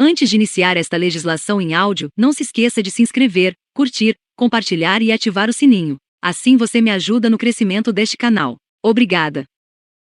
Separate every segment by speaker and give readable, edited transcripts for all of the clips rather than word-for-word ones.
Speaker 1: Antes de iniciar esta legislação em áudio, não se esqueça de se inscrever, curtir, compartilhar e ativar o sininho. Assim você me ajuda no crescimento deste canal. Obrigada.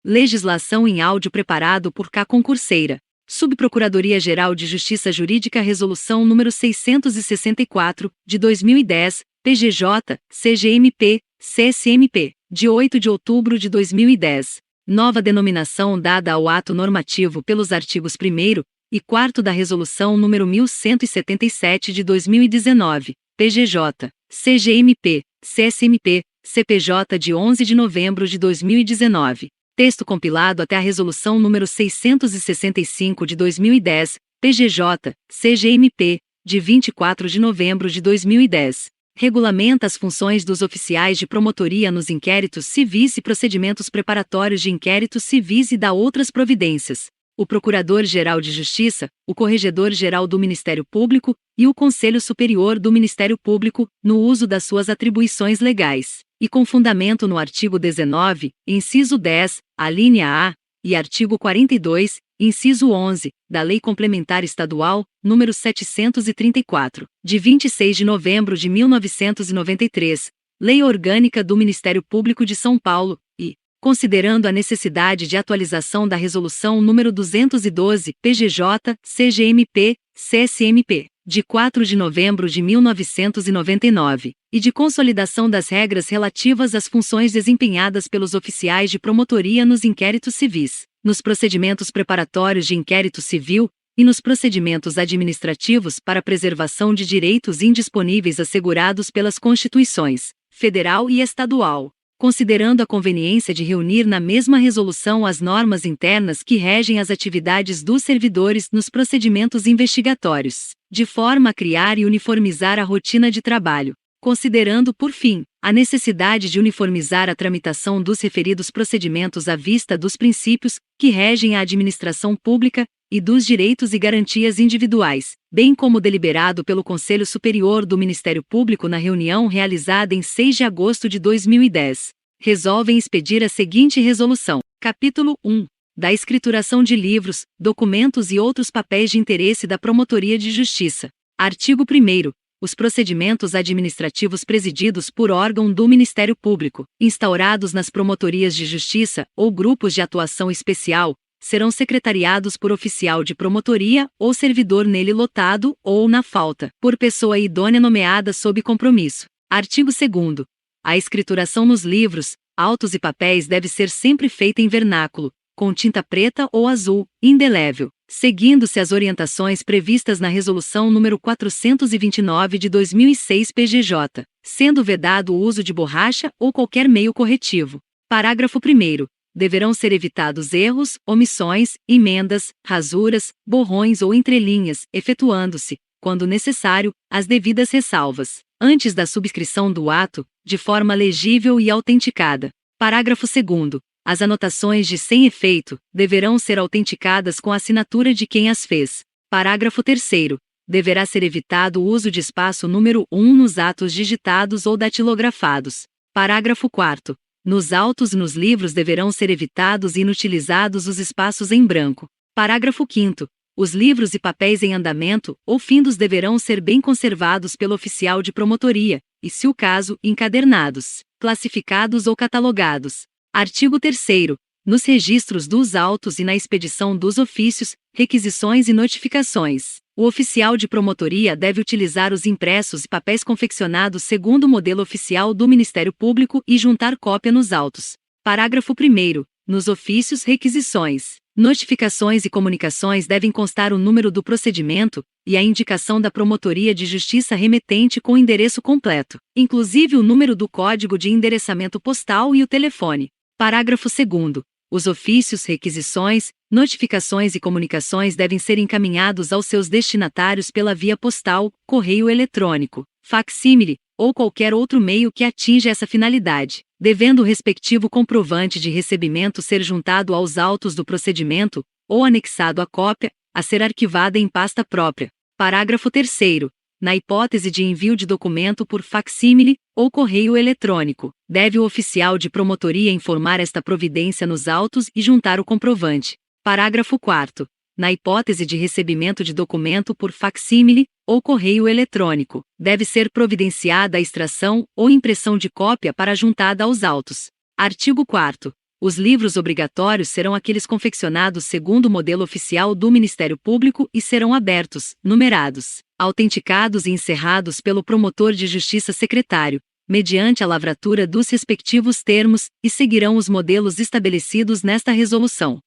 Speaker 1: Legislação em áudio preparado por K. Concurseira. Subprocuradoria-Geral de Justiça Jurídica Resolução número 664, de 2010, PGJ, CGMP, CSMP, de 8 de outubro de 2010. Nova denominação dada ao ato normativo pelos artigos 1º e 4º da Resolução número 1177 de 2019, PGJ, CGMP, CSMP, CPJ de 11 de novembro de 2019. Texto compilado até a Resolução número 665 de 2010, PGJ, CGMP, de 24 de novembro de 2010. Regulamenta as funções dos oficiais de promotoria nos inquéritos civis e procedimentos preparatórios de inquéritos civis e dá outras providências. O Procurador-Geral de Justiça, o Corregedor-Geral do Ministério Público e o Conselho Superior do Ministério Público, no uso das suas atribuições legais, e com fundamento no artigo 19, inciso 10, alínea A, e artigo 42, inciso 11, da Lei Complementar Estadual, número 734, de 26 de novembro de 1993, Lei Orgânica do Ministério Público de São Paulo, e, considerando a necessidade de atualização da Resolução número 212, PGJ, CGMP, CSMP, de 4 de novembro de 1999, e de consolidação das regras relativas às funções desempenhadas pelos oficiais de promotoria nos inquéritos civis, nos procedimentos preparatórios de inquérito civil e nos procedimentos administrativos para preservação de direitos indisponíveis assegurados pelas Constituições Federal e Estadual, considerando a conveniência de reunir na mesma resolução as normas internas que regem as atividades dos servidores nos procedimentos investigatórios, de forma a criar e uniformizar a rotina de trabalho, considerando, por fim, a necessidade de uniformizar a tramitação dos referidos procedimentos à vista dos princípios que regem a administração pública e dos direitos e garantias individuais, bem como deliberado pelo Conselho Superior do Ministério Público na reunião realizada em 6 de agosto de 2010. Resolvem expedir a seguinte resolução. Capítulo 1. Da escrituração de livros, documentos e outros papéis de interesse da Promotoria de Justiça. Artigo 1º. Os procedimentos administrativos presididos por órgão do Ministério Público, instaurados nas promotorias de justiça ou grupos de atuação especial, serão secretariados por oficial de promotoria ou servidor nele lotado ou, na falta, por pessoa idônea nomeada sob compromisso. Artigo 2º. A escrituração nos livros, autos e papéis deve ser sempre feita em vernáculo, com tinta preta ou azul, indelével, seguindo-se as orientações previstas na Resolução nº 429 de 2006 PGJ, sendo vedado o uso de borracha ou qualquer meio corretivo. Parágrafo 1º. Deverão ser evitados erros, omissões, emendas, rasuras, borrões ou entrelinhas, efetuando-se, quando necessário, as devidas ressalvas, antes da subscrição do ato, de forma legível e autenticada. Parágrafo 2º. As anotações de sem efeito deverão ser autenticadas com a assinatura de quem as fez. Parágrafo 3º. Deverá ser evitado o uso de espaço número 1 nos atos digitados ou datilografados. Parágrafo 4º. Nos autos e nos livros deverão ser evitados e inutilizados os espaços em branco. Parágrafo 5º. Os livros e papéis em andamento ou findos deverão ser bem conservados pelo oficial de promotoria, e, se o caso, encadernados, classificados ou catalogados. Artigo 3º. Nos registros dos autos e na expedição dos ofícios, requisições e notificações, o oficial de promotoria deve utilizar os impressos e papéis confeccionados segundo o modelo oficial do Ministério Público e juntar cópia nos autos. Parágrafo 1º. Nos ofícios, requisições, notificações e comunicações devem constar o número do procedimento e a indicação da Promotoria de Justiça remetente com o endereço completo, inclusive o número do código de endereçamento postal e o telefone. Parágrafo 2º. Os ofícios, requisições, notificações e comunicações devem ser encaminhados aos seus destinatários pela via postal, correio eletrônico, facsímile, ou qualquer outro meio que atinja essa finalidade, devendo o respectivo comprovante de recebimento ser juntado aos autos do procedimento, ou anexado à cópia, a ser arquivada em pasta própria. Parágrafo 3º. Na hipótese de envio de documento por facsímile ou correio eletrônico, deve o oficial de promotoria informar esta providência nos autos e juntar o comprovante. Parágrafo 4º. na hipótese de recebimento de documento por facsímile ou correio eletrônico, deve ser providenciada a extração ou impressão de cópia para juntada aos autos. Artigo 4º. Os livros obrigatórios serão aqueles confeccionados segundo o modelo oficial do Ministério Público e serão abertos, numerados, autenticados e encerrados pelo promotor de justiça secretário, mediante a lavratura dos respectivos termos, e seguirão os modelos estabelecidos nesta resolução.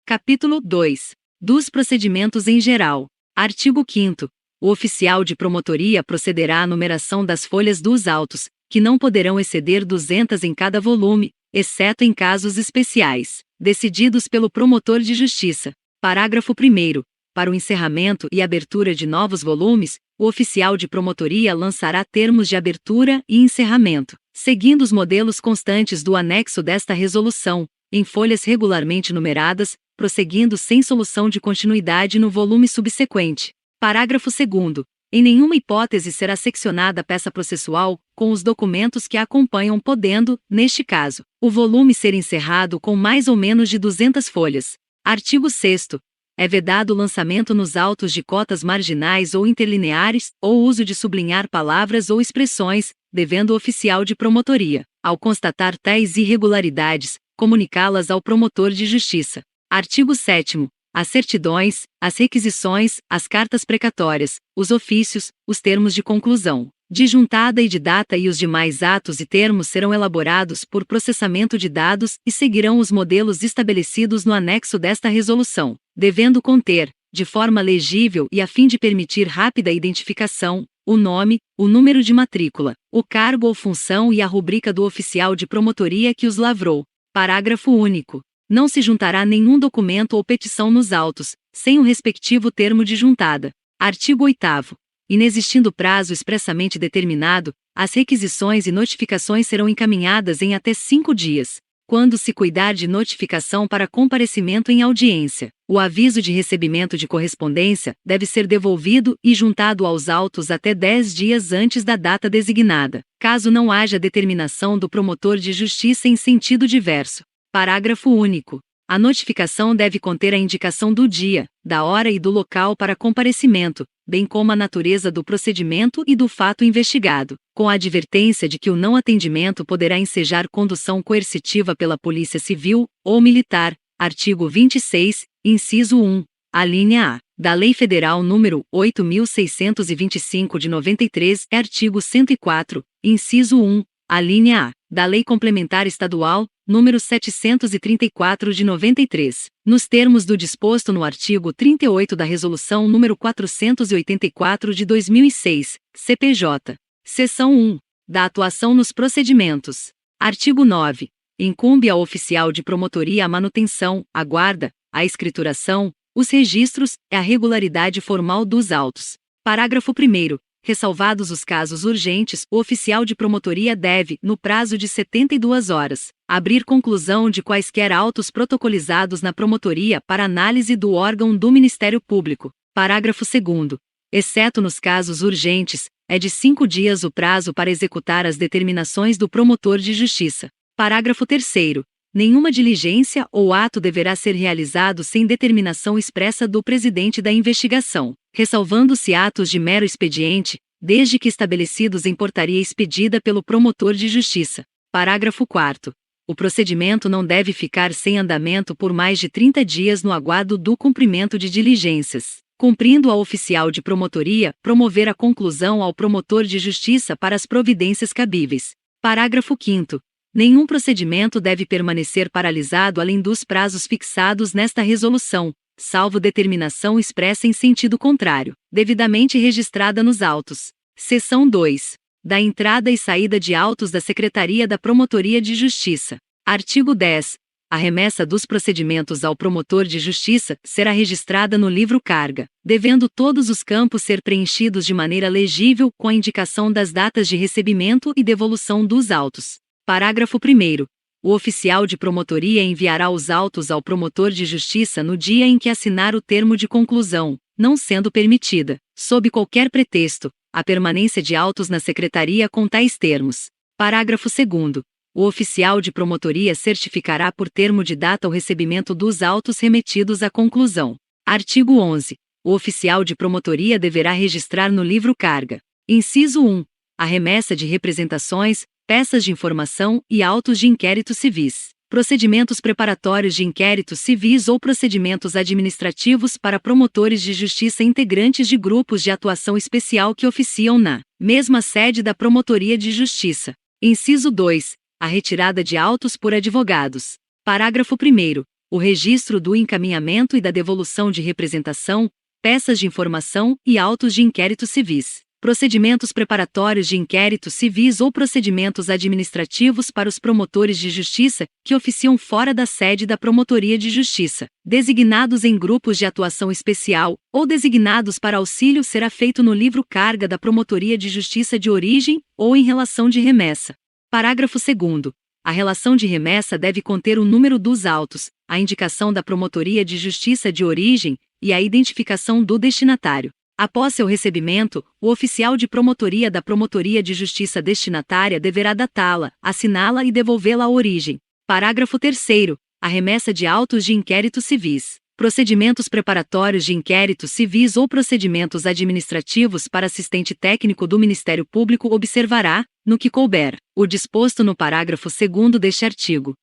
Speaker 1: Capítulo 2. Dos procedimentos em geral. Artigo 5º. O oficial de promotoria procederá à numeração das folhas dos autos, que não poderão exceder 200 em cada volume, exceto em casos especiais, decididos pelo promotor de justiça. Parágrafo 1º. Para o encerramento e abertura de novos volumes, o oficial de promotoria lançará termos de abertura e encerramento, seguindo os modelos constantes do anexo desta resolução, em folhas regularmente numeradas, prosseguindo sem solução de continuidade no volume subsequente. Parágrafo 2º. Em nenhuma hipótese será seccionada a peça processual, com os documentos que a acompanham, podendo, neste caso, o volume ser encerrado com mais ou menos de 200 folhas. Artigo 6º. É vedado o lançamento nos autos de cotas marginais ou interlineares, ou uso de sublinhar palavras ou expressões, devendo o oficial de promotoria, ao constatar tais irregularidades, comunicá-las ao promotor de justiça. Artigo 7º. As certidões, as requisições, as cartas precatórias, os ofícios, os termos de conclusão, de juntada e de data e os demais atos e termos serão elaborados por processamento de dados e seguirão os modelos estabelecidos no anexo desta resolução, devendo conter, de forma legível e a fim de permitir rápida identificação, o nome, o número de matrícula, o cargo ou função e a rubrica do oficial de promotoria que os lavrou. Parágrafo único. Não se juntará nenhum documento ou petição nos autos, sem o respectivo termo de juntada. Artigo 8º. Inexistindo prazo expressamente determinado, as requisições e notificações serão encaminhadas em até 5 dias. Quando se cuidar de notificação para comparecimento em audiência, o aviso de recebimento de correspondência deve ser devolvido e juntado aos autos até 10 dias antes da data designada, caso não haja determinação do promotor de justiça em sentido diverso. Parágrafo único. A notificação deve conter a indicação do dia, da hora e do local para comparecimento, bem como a natureza do procedimento e do fato investigado, com a advertência de que o não atendimento poderá ensejar condução coercitiva pela Polícia Civil ou Militar. Artigo 26, inciso 1, alínea A, da Lei Federal nº 8.625 de 93 e artigo 104, inciso 1, alínea A, da Lei Complementar Estadual número 734 de 93, nos termos do disposto no artigo 38 da Resolução número 484 de 2006, CPJ. Seção 1. Da atuação nos procedimentos. Artigo 9. Incumbe ao oficial de promotoria a manutenção, a guarda, a escrituração, os registros e a regularidade formal dos autos. Parágrafo 1º. Ressalvados os casos urgentes, o oficial de promotoria deve, no prazo de 72 horas, abrir conclusão de quaisquer autos protocolizados na promotoria para análise do órgão do Ministério Público. Parágrafo 2º. Exceto nos casos urgentes, é de 5 dias o prazo para executar as determinações do promotor de justiça. Parágrafo 3º. Nenhuma diligência ou ato deverá ser realizado sem determinação expressa do presidente da investigação, ressalvando-se atos de mero expediente, desde que estabelecidos em portaria expedida pelo promotor de justiça. Parágrafo 4º. O procedimento não deve ficar sem andamento por mais de 30 dias no aguardo do cumprimento de diligências, cumprindo ao oficial de promotoria promover a conclusão ao promotor de justiça para as providências cabíveis. Parágrafo 5º. Nenhum procedimento deve permanecer paralisado além dos prazos fixados nesta resolução, salvo determinação expressa em sentido contrário, devidamente registrada nos autos. Seção 2. Da entrada e saída de autos da Secretaria da Promotoria de Justiça. Artigo 10. A remessa dos procedimentos ao promotor de justiça será registrada no livro carga, devendo todos os campos ser preenchidos de maneira legível com a indicação das datas de recebimento e devolução dos autos. Parágrafo 1º. O oficial de promotoria enviará os autos ao promotor de justiça no dia em que assinar o termo de conclusão, não sendo permitida, sob qualquer pretexto, a permanência de autos na secretaria com tais termos. Parágrafo 2º. O oficial de promotoria certificará por termo de data o recebimento dos autos remetidos à conclusão. Artigo 11. O oficial de promotoria deverá registrar no livro carga. Inciso 1. A remessa de representações, peças de informação e autos de inquérito civis, procedimentos preparatórios de inquéritos civis ou procedimentos administrativos para promotores de justiça integrantes de grupos de atuação especial que oficiam na mesma sede da Promotoria de Justiça. Inciso 2. A retirada de autos por advogados. Parágrafo 1º. O registro do encaminhamento e da devolução de representação, peças de informação e autos de inquérito civis, procedimentos preparatórios de inquéritos civis ou procedimentos administrativos para os promotores de justiça que oficiam fora da sede da Promotoria de Justiça, designados em grupos de atuação especial ou designados para auxílio, será feito no livro carga da Promotoria de Justiça de origem ou em relação de remessa. Parágrafo 2º. A relação de remessa deve conter o número dos autos, a indicação da Promotoria de Justiça de origem e a identificação do destinatário. Após seu recebimento, o oficial de promotoria da Promotoria de Justiça destinatária deverá datá-la, assiná-la e devolvê-la à origem. Parágrafo 3º. A remessa de autos de inquérito civis, procedimentos preparatórios de inquéritos civis ou procedimentos administrativos para assistente técnico do Ministério Público observará, no que couber, o disposto no parágrafo 2º deste artigo.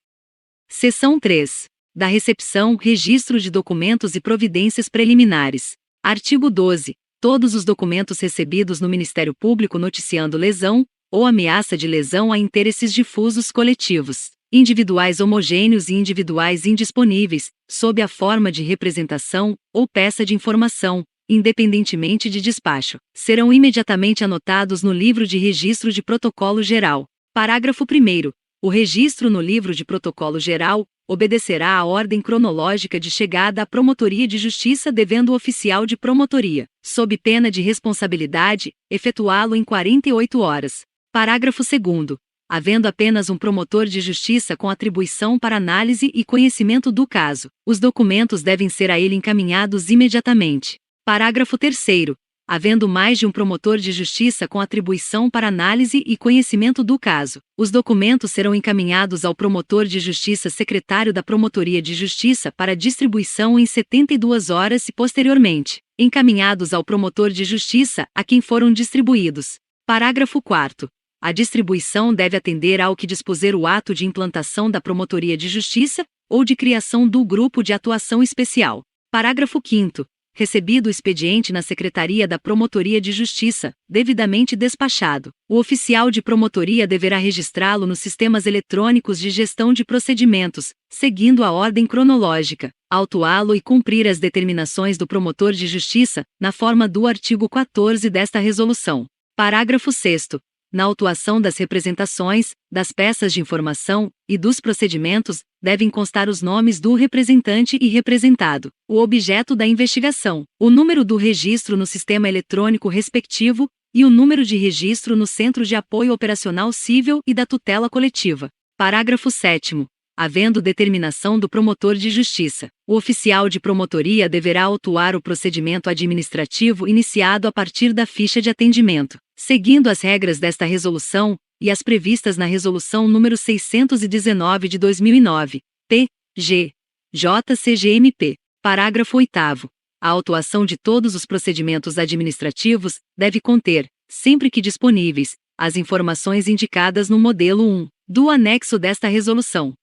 Speaker 1: Seção 3. Da recepção, registro de documentos e providências preliminares. Artigo 12. Todos os documentos recebidos no Ministério Público noticiando lesão ou ameaça de lesão a interesses difusos coletivos, individuais homogêneos e individuais indisponíveis, sob a forma de representação ou peça de informação, independentemente de despacho, serão imediatamente anotados no livro de registro de protocolo geral. Parágrafo 1º. O registro no livro de protocolo geral obedecerá à ordem cronológica de chegada à Promotoria de Justiça, devendo o oficial de promotoria, sob pena de responsabilidade, efetuá-lo em 48 horas. Parágrafo 2º. Havendo apenas um promotor de justiça com atribuição para análise e conhecimento do caso, os documentos devem ser a ele encaminhados imediatamente. Parágrafo 3º. Havendo mais de um promotor de justiça com atribuição para análise e conhecimento do caso, os documentos serão encaminhados ao promotor de justiça secretário da Promotoria de Justiça para distribuição em 72 horas e posteriormente, encaminhados ao promotor de justiça a quem foram distribuídos. Parágrafo 4º. A distribuição deve atender ao que dispuser o ato de implantação da Promotoria de Justiça ou de criação do Grupo de Atuação Especial. Parágrafo 5º. Recebido o expediente na Secretaria da Promotoria de Justiça, devidamente despachado, o oficial de promotoria deverá registrá-lo nos sistemas eletrônicos de gestão de procedimentos, seguindo a ordem cronológica, autuá-lo e cumprir as determinações do promotor de justiça, na forma do artigo 14 desta resolução. Parágrafo 6º. Na autuação das representações, das peças de informação e dos procedimentos, devem constar os nomes do representante e representado, o objeto da investigação, o número do registro no sistema eletrônico respectivo e o número de registro no Centro de Apoio Operacional Cível e da tutela coletiva. Parágrafo 7º. Havendo determinação do promotor de justiça, o oficial de promotoria deverá autuar o procedimento administrativo iniciado a partir da ficha de atendimento, seguindo as regras desta resolução e as previstas na Resolução nº 619 de 2009, P.G. JCGMP. Parágrafo 8º. A autuação de todos os procedimentos administrativos deve conter, sempre que disponíveis, as informações indicadas no modelo 1 do anexo desta resolução.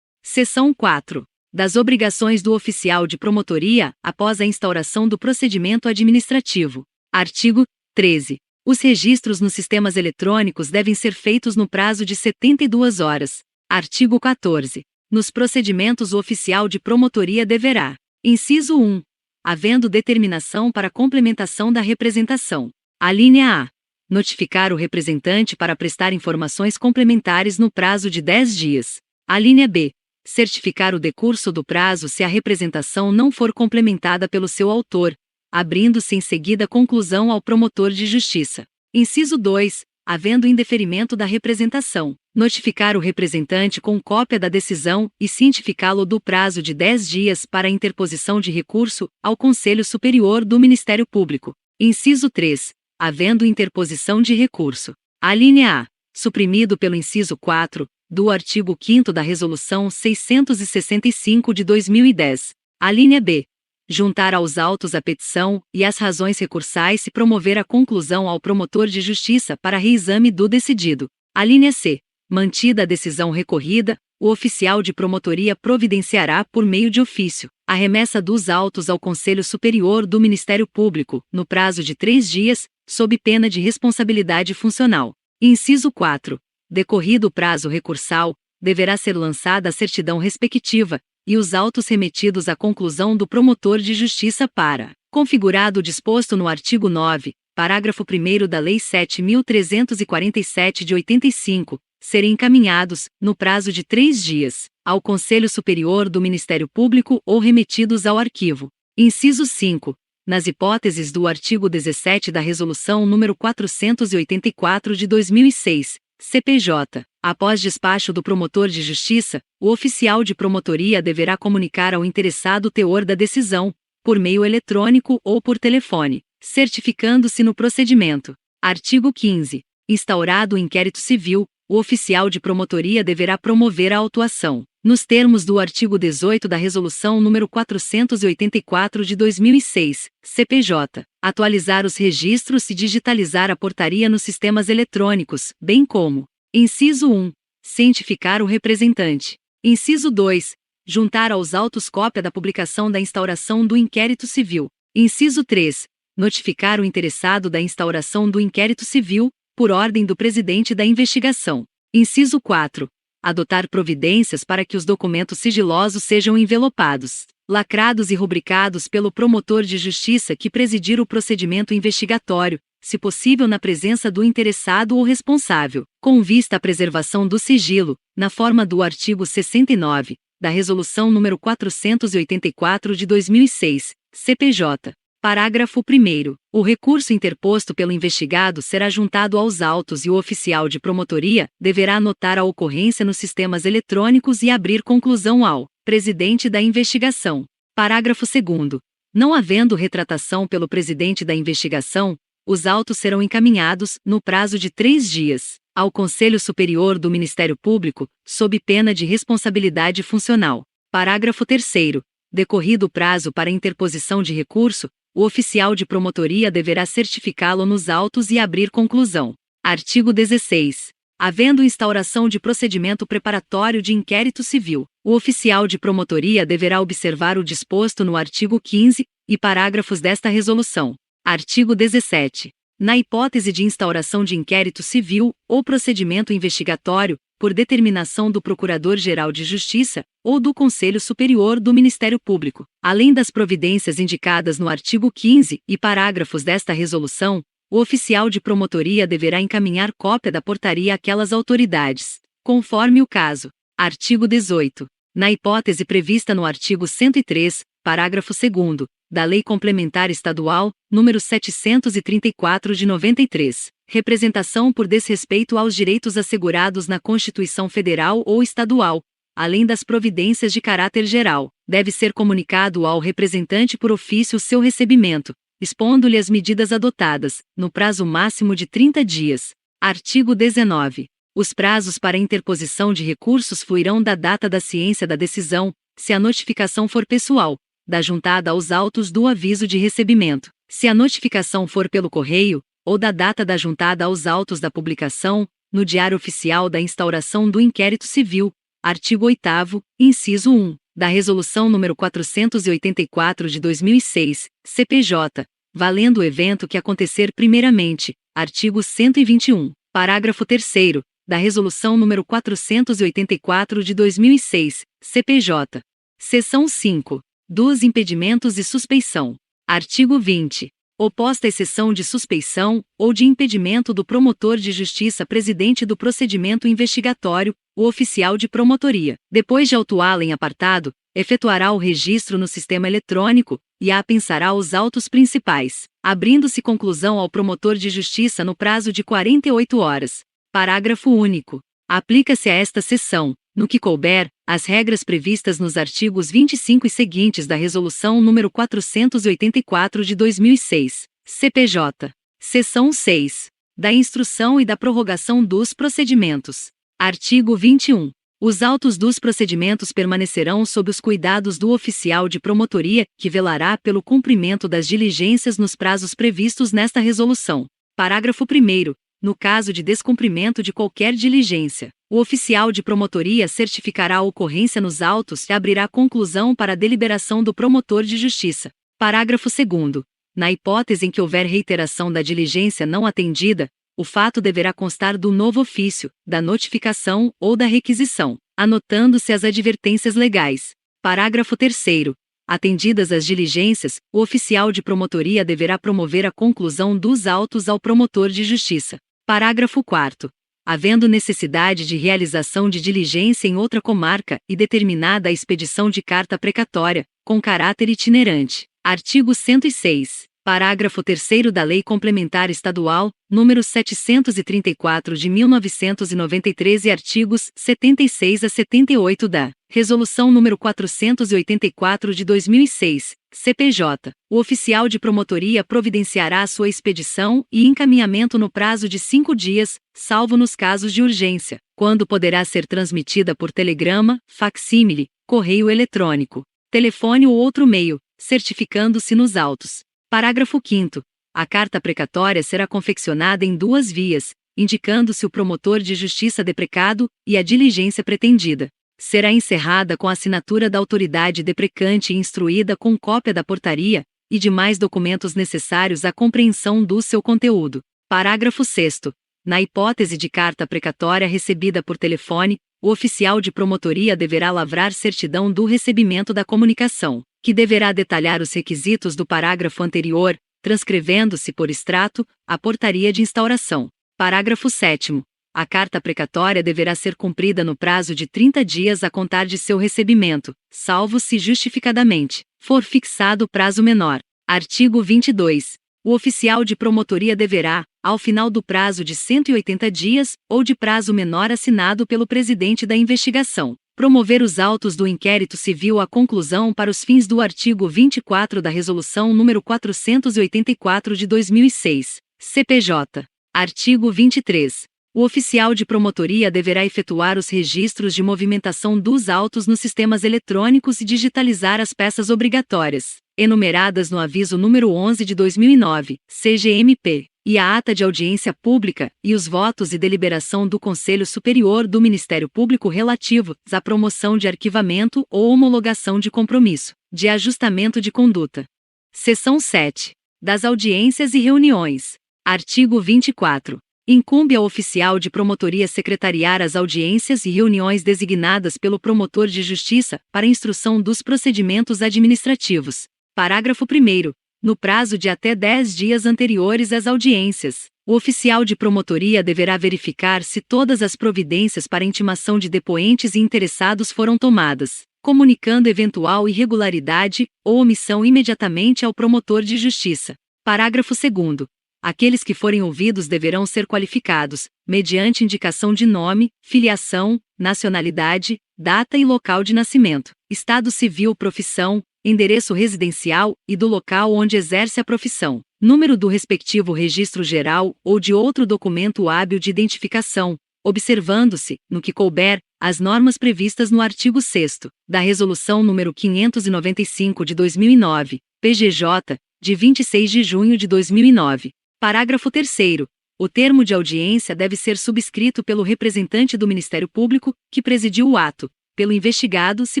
Speaker 1: Seção 4. Das obrigações do oficial de promotoria após a instauração do procedimento administrativo. Artigo 13. Os registros nos sistemas eletrônicos devem ser feitos no prazo de 72 horas. Artigo 14. Nos procedimentos, o oficial de promotoria deverá: inciso 1. Havendo determinação para complementação da representação. Alínea A. Notificar o representante para prestar informações complementares no prazo de 10 dias. Alínea B. Certificar o decurso do prazo se a representação não for complementada pelo seu autor, abrindo-se em seguida conclusão ao promotor de justiça. Inciso 2. Havendo indeferimento da representação, notificar o representante com cópia da decisão e cientificá-lo do prazo de 10 dias para a interposição de recurso ao Conselho Superior do Ministério Público. Inciso 3. Havendo interposição de recurso. Alínea A. Suprimido pelo inciso 4 do artigo 5º da Resolução 665 de 2010. Alínea B. juntar aos autos a petição e as razões recursais e promover a conclusão ao promotor de justiça para reexame do decidido. A linha C. Mantida a decisão recorrida, o oficial de promotoria providenciará, por meio de ofício, a remessa dos autos ao Conselho Superior do Ministério Público, no prazo de 3 dias, sob pena de responsabilidade funcional. Inciso 4. Decorrido o prazo recursal, deverá ser lançada a certidão respectiva, e os autos remetidos à conclusão do promotor de justiça para, configurado o disposto no artigo 9, parágrafo 1º da Lei 7.347 de 85, serem encaminhados, no prazo de 3 dias, ao Conselho Superior do Ministério Público ou remetidos ao arquivo. Inciso 5. Nas hipóteses do artigo 17 da Resolução nº 484 de 2006, CPJ, após despacho do promotor de justiça, o oficial de promotoria deverá comunicar ao interessado o teor da decisão, por meio eletrônico ou por telefone, certificando-se no procedimento. Artigo 15. Instaurado o inquérito civil, o oficial de promotoria deverá promover a autuação, nos termos do artigo 18 da Resolução nº 484 de 2006, CPJ, atualizar os registros e digitalizar a portaria nos sistemas eletrônicos, bem como: inciso 1. Cientificar o representante. Inciso 2. Juntar aos autos cópia da publicação da instauração do inquérito civil. Inciso 3. Notificar o interessado da instauração do inquérito civil, por ordem do presidente da investigação. Inciso 4. Adotar providências para que os documentos sigilosos sejam envelopados, lacrados e rubricados pelo promotor de justiça que presidir o procedimento investigatório, se possível na presença do interessado ou responsável, com vista à preservação do sigilo, na forma do artigo 69, da Resolução nº 484 de 2006, CPJ. Parágrafo 1º. O recurso interposto pelo investigado será juntado aos autos e o oficial de promotoria deverá anotar a ocorrência nos sistemas eletrônicos e abrir conclusão ao presidente da investigação. Parágrafo 2º. Não havendo retratação pelo presidente da investigação, os autos serão encaminhados, no prazo de 3 dias, ao Conselho Superior do Ministério Público, sob pena de responsabilidade funcional. Parágrafo 3º. Decorrido o prazo para interposição de recurso, o oficial de promotoria deverá certificá-lo nos autos e abrir conclusão. Artigo 16. Havendo instauração de procedimento preparatório de inquérito civil, o oficial de promotoria deverá observar o disposto no artigo 15 e parágrafos desta resolução. Artigo 17. Na hipótese de instauração de inquérito civil ou procedimento investigatório, por determinação do Procurador-Geral de Justiça ou do Conselho Superior do Ministério Público, além das providências indicadas no artigo 15 e parágrafos desta resolução, o oficial de promotoria deverá encaminhar cópia da portaria àquelas autoridades, conforme o caso. Artigo 18. Na hipótese prevista no artigo 103, parágrafo 2º, da Lei Complementar Estadual, nº 734 de 93, representação por desrespeito aos direitos assegurados na Constituição Federal ou Estadual, além das providências de caráter geral, deve ser comunicado ao representante por ofício o seu recebimento, expondo-lhe as medidas adotadas, no prazo máximo de 30 dias. Artigo 19. Os prazos para interposição de recursos fluirão da data da ciência da decisão, se a notificação for pessoal, da juntada aos autos do aviso de recebimento, se a notificação for pelo correio, ou da data da juntada aos autos da publicação, no Diário Oficial da instauração do inquérito civil, artigo 8º, inciso 1, da Resolução nº 484 de 2006, CPJ, valendo o evento que acontecer primeiramente, artigo 121, parágrafo 3º, da Resolução nº 484 de 2006, CPJ. Seção 5. Dos impedimentos e suspeição. Artigo 20. Oposta exceção de suspeição ou de impedimento do promotor de justiça presidente do procedimento investigatório, o oficial de promotoria, depois de autuá-la em apartado, efetuará o registro no sistema eletrônico e apensará os autos principais, abrindo-se conclusão ao promotor de justiça no prazo de 48 horas. Parágrafo único. Aplica-se a esta seção, no que couber, as regras previstas nos artigos 25 e seguintes da Resolução nº 484 de 2006, CPJ. Seção 6. Da instrução e da prorrogação dos procedimentos. Artigo 21. Os autos dos procedimentos permanecerão sob os cuidados do oficial de promotoria, que velará pelo cumprimento das diligências nos prazos previstos nesta resolução. Parágrafo 1º. No caso de descumprimento de qualquer diligência, o oficial de promotoria certificará a ocorrência nos autos e abrirá conclusão para a deliberação do promotor de justiça. Parágrafo 2º. Na hipótese em que houver reiteração da diligência não atendida, o fato deverá constar do novo ofício, da notificação ou da requisição, anotando-se as advertências legais. Parágrafo 3º. Atendidas as diligências, o oficial de promotoria deverá promover a conclusão dos autos ao promotor de justiça. Parágrafo 4º. Havendo necessidade de realização de diligência em outra comarca e determinada a expedição de carta precatória, com caráter itinerante. Artigo 106. Parágrafo 3º da Lei Complementar Estadual, nº 734 de 1993 e artigos 76 a 78 da Resolução nº 484 de 2006, CPJ. O oficial de promotoria providenciará a sua expedição e encaminhamento no prazo de 5 dias, salvo nos casos de urgência, quando poderá ser transmitida por telegrama, facsímile, correio eletrônico, telefone ou outro meio, certificando-se nos autos. Parágrafo 5º. A carta precatória será confeccionada em 2 vias, indicando-se o promotor de justiça deprecado e a diligência pretendida. Será encerrada com a assinatura da autoridade deprecante e instruída com cópia da portaria e demais documentos necessários à compreensão do seu conteúdo. Parágrafo 6º. Na hipótese de carta precatória recebida por telefone, o oficial de promotoria deverá lavrar certidão do recebimento da comunicação, que deverá detalhar os requisitos do parágrafo anterior, transcrevendo-se por extrato a portaria de instauração. Parágrafo 7º. A carta precatória deverá ser cumprida no prazo de 30 dias a contar de seu recebimento, salvo se justificadamente for fixado prazo menor. Artigo 22. O oficial de promotoria deverá, ao final do prazo de 180 dias, ou de prazo menor assinado pelo presidente da investigação, promover os autos do inquérito civil à conclusão para os fins do artigo 24 da Resolução nº 484 de 2006, CPJ. Artigo 23. O oficial de promotoria deverá efetuar os registros de movimentação dos autos nos sistemas eletrônicos e digitalizar as peças obrigatórias, enumeradas no aviso número 11 de 2009, CGMP, e a ata de audiência pública, e os votos e deliberação do Conselho Superior do Ministério Público relativos à promoção de arquivamento ou homologação de compromisso, de ajustamento de conduta. Seção 7. Das audiências e reuniões. Artigo 24. Incumbe ao oficial de promotoria secretariar as audiências e reuniões designadas pelo promotor de justiça para instrução dos procedimentos administrativos. Parágrafo 1º. No prazo de até 10 dias anteriores às audiências, o oficial de promotoria deverá verificar se todas as providências para intimação de depoentes e interessados foram tomadas, comunicando eventual irregularidade ou omissão imediatamente ao promotor de justiça. Parágrafo 2º. Aqueles que forem ouvidos deverão ser qualificados, mediante indicação de nome, filiação, nacionalidade, data e local de nascimento, estado civil, profissão, endereço residencial e do local onde exerce a profissão, número do respectivo registro geral ou de outro documento hábil de identificação, observando-se, no que couber, as normas previstas no artigo 6º da Resolução nº 595 de 2009, PGJ, de 26 de junho de 2009. Parágrafo 3º. O termo de audiência deve ser subscrito pelo representante do Ministério Público, que presidiu o ato, pelo investigado, se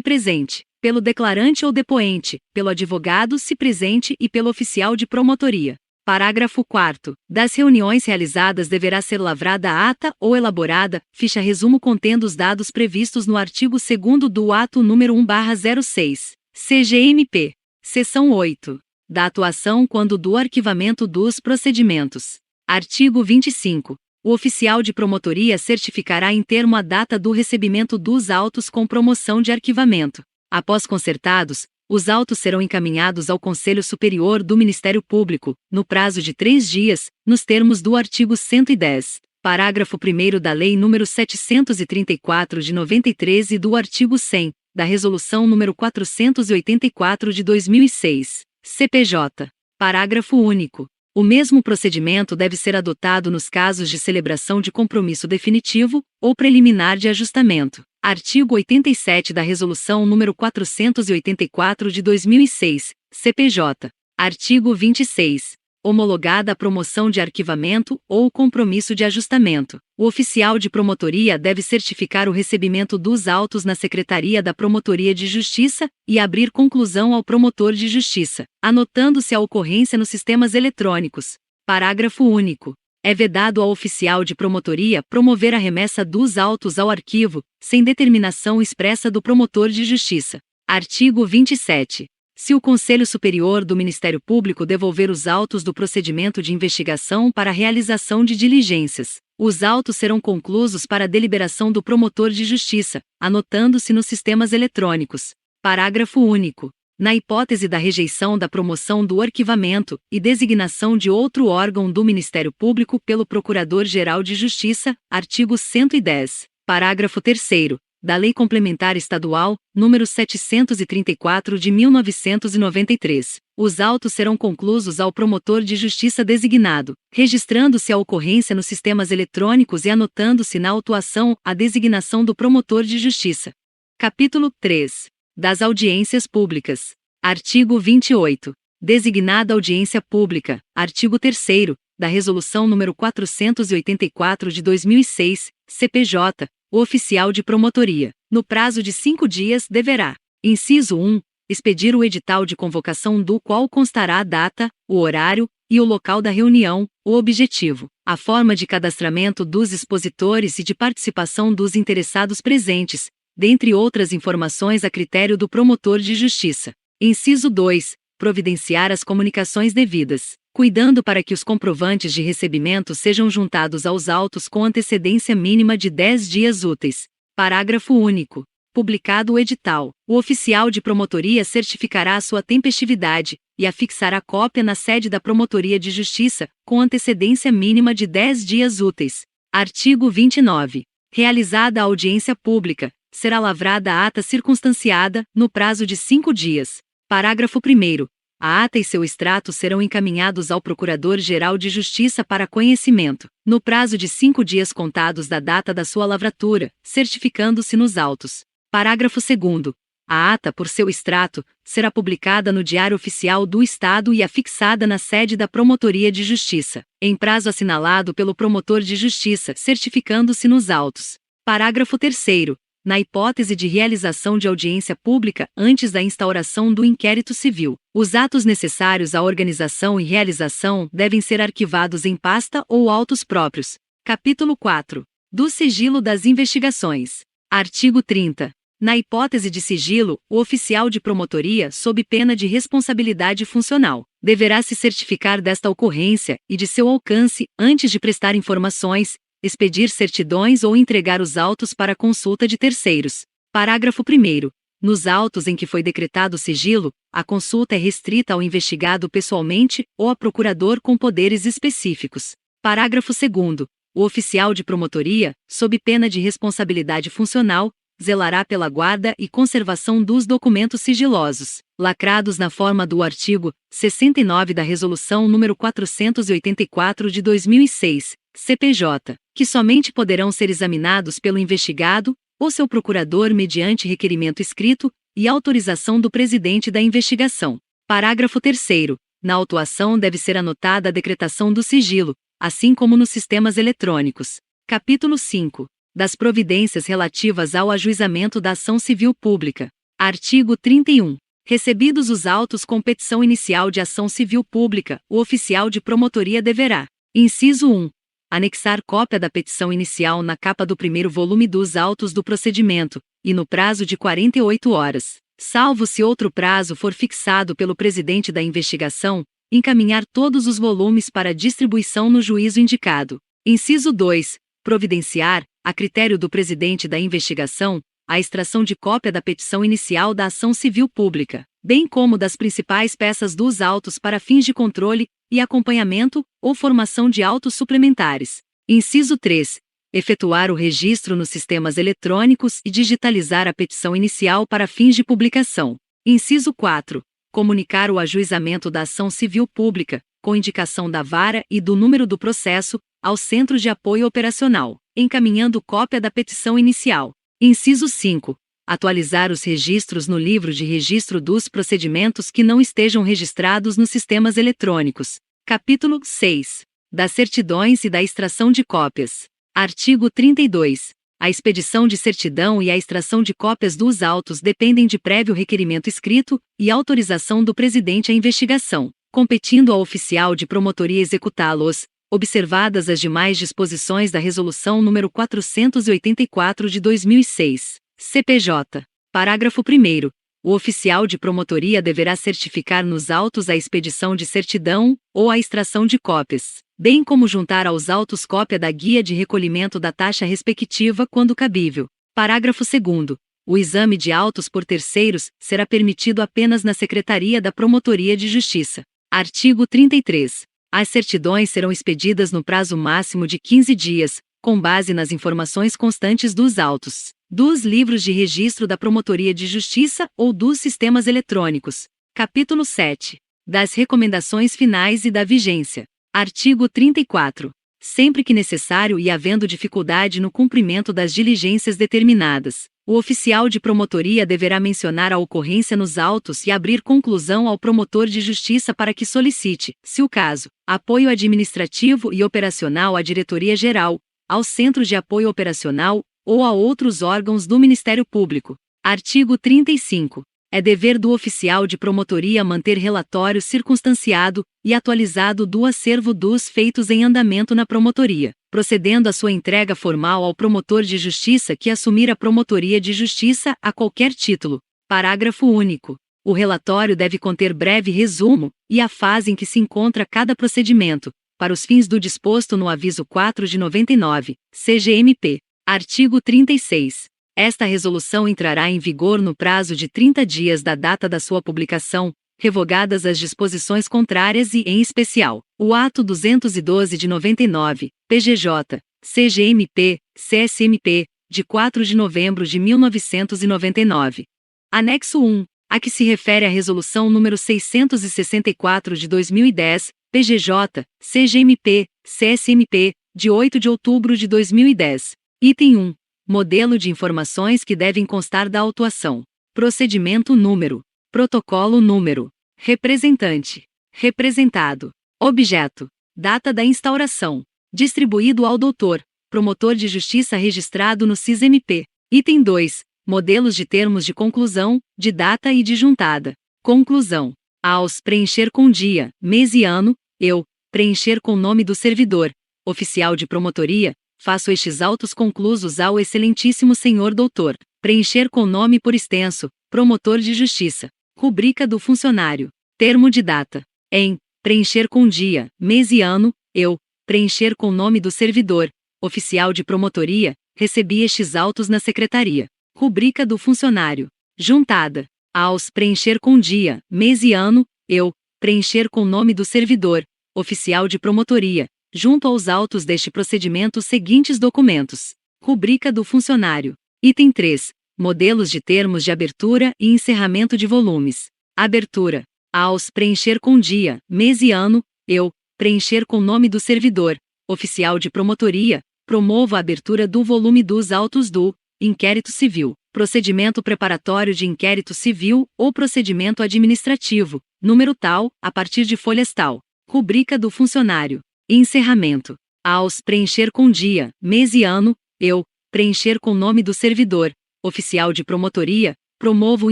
Speaker 1: presente, pelo declarante ou depoente, pelo advogado, se presente e pelo oficial de promotoria. Parágrafo 4º. Das reuniões realizadas deverá ser lavrada ata ou elaborada ficha resumo contendo os dados previstos no artigo 2º do ato número 1/06, CGMP. Seção 8. Da atuação quando do arquivamento dos procedimentos. Artigo 25. O oficial de promotoria certificará em termo a data do recebimento dos autos com promoção de arquivamento. Após concertados, os autos serão encaminhados ao Conselho Superior do Ministério Público, no prazo de 3 dias, nos termos do artigo 110, parágrafo 1º da Lei nº 734 de 93 e do artigo 100, da Resolução nº 484 de 2006. CPJ. Parágrafo único. O mesmo procedimento deve ser adotado nos casos de celebração de compromisso definitivo ou preliminar de ajustamento. Artigo 87 da Resolução nº 484 de 2006, CPJ. Artigo 26. Homologada a promoção de arquivamento ou compromisso de ajustamento, o oficial de promotoria deve certificar o recebimento dos autos na Secretaria da Promotoria de Justiça e abrir conclusão ao promotor de justiça, anotando-se a ocorrência nos sistemas eletrônicos. Parágrafo único. É vedado ao oficial de promotoria promover a remessa dos autos ao arquivo, sem determinação expressa do promotor de justiça. Artigo 27. Se o Conselho Superior do Ministério Público devolver os autos do procedimento de investigação para a realização de diligências, os autos serão conclusos para a deliberação do promotor de justiça, anotando-se nos sistemas eletrônicos. Parágrafo único. Na hipótese da rejeição da promoção do arquivamento e designação de outro órgão do Ministério Público pelo Procurador-Geral de Justiça, artigo 110, parágrafo 3º, da Lei Complementar Estadual, nº 734 de 1993. Os autos serão conclusos ao promotor de justiça designado, registrando-se a ocorrência nos sistemas eletrônicos e anotando-se na autuação a designação do promotor de justiça. Capítulo 3. Das audiências públicas. Artigo 28. Designada audiência pública. Artigo 3º, da Resolução nº 484 de 2006, CPJ, o oficial de promotoria, no prazo de 5 dias deverá: inciso 1, expedir o edital de convocação do qual constará a data, o horário e o local da reunião, o objetivo, a forma de cadastramento dos expositores e de participação dos interessados presentes, dentre outras informações a critério do promotor de justiça. Inciso 2, providenciar as comunicações devidas, cuidando para que os comprovantes de recebimento sejam juntados aos autos com antecedência mínima de 10 dias úteis. Parágrafo único. Publicado o edital, o oficial de promotoria certificará a sua tempestividade e afixará cópia na sede da Promotoria de Justiça, com antecedência mínima de 10 dias úteis. Artigo 29. Realizada a audiência pública, será lavrada a ata circunstanciada, no prazo de 5 dias. Parágrafo 1º. A ata e seu extrato serão encaminhados ao Procurador-Geral de Justiça para conhecimento, no prazo de 5 dias contados da data da sua lavratura, certificando-se nos autos. Parágrafo 2º. A ata, por seu extrato, será publicada no Diário Oficial do Estado e afixada na sede da Promotoria de Justiça, em prazo assinalado pelo promotor de justiça, certificando-se nos autos. Parágrafo 3º. Na hipótese de realização de audiência pública antes da instauração do inquérito civil, os atos necessários à organização e realização devem ser arquivados em pasta ou autos próprios. Capítulo 4. Do sigilo das investigações. Artigo 30. Na hipótese de sigilo, o oficial de promotoria, sob pena de responsabilidade funcional, deverá se certificar desta ocorrência e de seu alcance antes de prestar informações, expedir certidões ou entregar os autos para consulta de terceiros. Parágrafo 1º. Nos autos em que foi decretado sigilo, a consulta é restrita ao investigado pessoalmente ou a procurador com poderes específicos. Parágrafo 2º. O oficial de promotoria, sob pena de responsabilidade funcional, zelará pela guarda e conservação dos documentos sigilosos, lacrados na forma do artigo 69 da Resolução nº 484 de 2006, CPJ, que somente poderão ser examinados pelo investigado ou seu procurador mediante requerimento escrito e autorização do presidente da investigação. Parágrafo 3º. Na autuação deve ser anotada a decretação do sigilo, assim como nos sistemas eletrônicos. Capítulo 5. Das providências relativas ao ajuizamento da ação civil pública. Artigo 31. Recebidos os autos com petição inicial de ação civil pública, o oficial de promotoria deverá: inciso 1. Anexar cópia da petição inicial na capa do primeiro volume dos autos do procedimento, e no prazo de 48 horas, salvo se outro prazo for fixado pelo presidente da investigação, encaminhar todos os volumes para distribuição no juízo indicado. Inciso 2. Providenciar, a critério do presidente da investigação, a extração de cópia da petição inicial da ação civil pública, bem como das principais peças dos autos para fins de controle e acompanhamento ou formação de autos suplementares. Inciso 3. Efetuar o registro nos sistemas eletrônicos e digitalizar a petição inicial para fins de publicação. Inciso 4. Comunicar o ajuizamento da ação civil pública, com indicação da vara e do número do processo, ao Centro de Apoio Operacional, encaminhando cópia da petição inicial. Inciso 5. Atualizar os registros no livro de registro dos procedimentos que não estejam registrados nos sistemas eletrônicos. Capítulo 6. Das certidões e da extração de cópias. Artigo 32. A expedição de certidão e a extração de cópias dos autos dependem de prévio requerimento escrito e autorização do presidente à investigação, competindo ao oficial de promotoria executá-los, observadas as demais disposições da Resolução nº 484 de 2006, CPJ. Parágrafo 1º. O oficial de promotoria deverá certificar nos autos a expedição de certidão ou a extração de cópias, bem como juntar aos autos cópia da guia de recolhimento da taxa respectiva quando cabível. Parágrafo 2º. O exame de autos por terceiros será permitido apenas na Secretaria da Promotoria de Justiça. Artigo 33. As certidões serão expedidas no prazo máximo de 15 dias, com base nas informações constantes dos autos, dos livros de registro da Promotoria de Justiça ou dos sistemas eletrônicos. Capítulo 7. Das recomendações finais e da vigência. Artigo 34. Sempre que necessário e havendo dificuldade no cumprimento das diligências determinadas, o oficial de promotoria deverá mencionar a ocorrência nos autos e abrir conclusão ao promotor de justiça para que solicite, se o caso, apoio administrativo e operacional à Diretoria-Geral, ao Centro de Apoio Operacional ou a outros órgãos do Ministério Público. Artigo 35. É dever do oficial de promotoria manter relatório circunstanciado e atualizado do acervo dos feitos em andamento na promotoria, procedendo à sua entrega formal ao promotor de justiça que assumir a promotoria de justiça a qualquer título. Parágrafo único. O relatório deve conter breve resumo e a fase em que se encontra cada procedimento, para os fins do disposto no aviso 4 de 99, CGMP. Artigo 36. Esta resolução entrará em vigor no prazo de 30 dias da data da sua publicação, revogadas as disposições contrárias e, em especial, o ato 212 de 99, PGJ, CGMP, CSMP, de 4 de novembro de 1999. Anexo 1, a que se refere a Resolução número 664 de 2010, PGJ, CGMP, CSMP, de 8 de outubro de 2010. Item 1. Modelo de informações que devem constar da autuação. Procedimento número. Protocolo número. Representante. Representado. Objeto. Data da instauração. Distribuído ao doutor, promotor de justiça registrado no CISMP. Item 2. Modelos de termos de conclusão, de data e de juntada. Conclusão. Aos preencher com dia, mês e ano, eu, preencher com nome do servidor, oficial de promotoria, faço estes autos conclusos ao excelentíssimo senhor doutor, preencher com nome por extenso, promotor de justiça, rubrica do funcionário, termo de data, em, preencher com dia, mês e ano, eu, preencher com nome do servidor, oficial de promotoria, recebi estes autos na secretaria, rubrica do funcionário, juntada, aos preencher com dia, mês e ano, eu, preencher com nome do servidor, oficial de promotoria, junto aos autos deste procedimento os seguintes documentos. Rubrica do funcionário. Item 3. Modelos de termos de abertura e encerramento de volumes. Abertura. Aos preencher com dia, mês e ano, eu, preencher com nome do servidor, oficial de promotoria, promovo a abertura do volume dos autos do inquérito civil, procedimento preparatório de inquérito civil ou procedimento administrativo, número tal, a partir de folhas tal. Rubrica do funcionário. Encerramento. Aos preencher com dia, mês e ano, eu, preencher com nome do servidor, oficial de promotoria, promovo o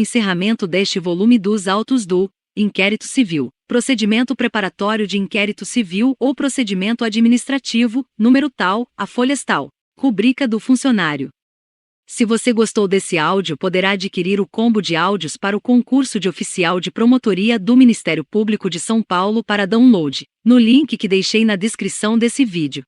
Speaker 1: encerramento deste volume dos autos do inquérito civil, procedimento preparatório de inquérito civil ou procedimento administrativo, número tal, a folhas tal. Rubrica do funcionário. Se você gostou desse áudio, poderá adquirir o combo de áudios para o concurso de oficial de promotoria do Ministério Público de São Paulo para download, no link que deixei na descrição desse vídeo.